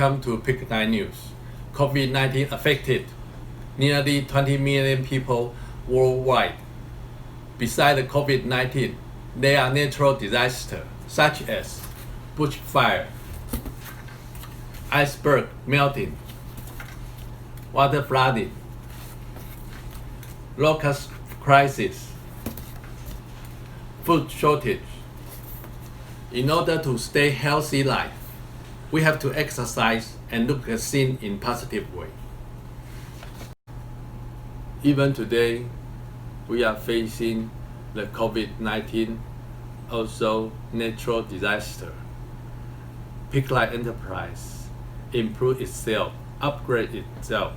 Welcome to PICLITE News. COVID-19 affected nearly 20 million people worldwide. Besides the COVID-19, there are natural disasters such as bushfire, iceberg melting, water flooding, locust crisis, food shortage. In order to stay healthy life, we have to exercise and look at things in positive way. Even today, we are facing the COVID-19, also natural disaster. PICLITE Enterprise improve itself, upgrade itself.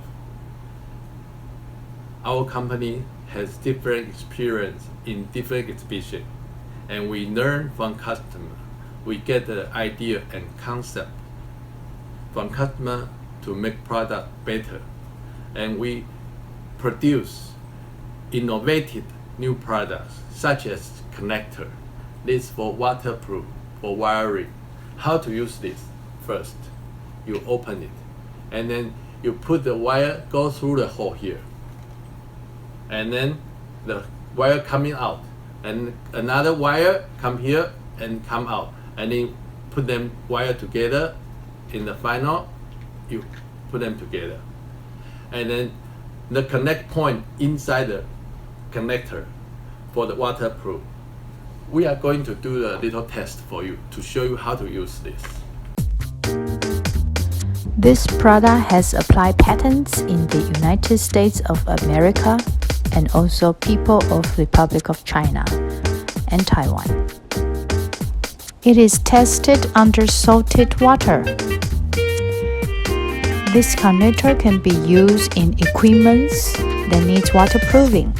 Our company has different experience in different exhibitions, and we learn from customer. We get the idea and concept from customer to make product better, and we produce innovative new products such as connector. This for waterproof, for wiring. How to use this? First, you open it, and then you put the wire go through the hole here, and then the wire coming out, and another wire come here and come out, and then put them wire together. In the final, you put them together, and then the connect point inside the connector for the waterproof. We are going to do a little test for you to show you how to use this. This product has applied patents in the United States of America and also people of Republic of China and Taiwan. It is tested under salted water. This connector can be used in equipments that needs waterproofing,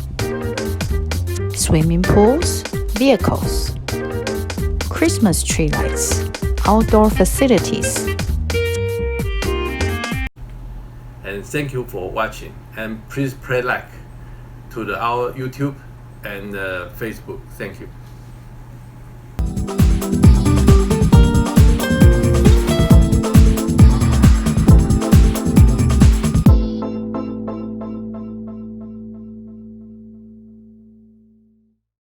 swimming pools, vehicles, Christmas tree lights, outdoor facilities. And thank you for watching, and please press like to our YouTube and Facebook. Thank you.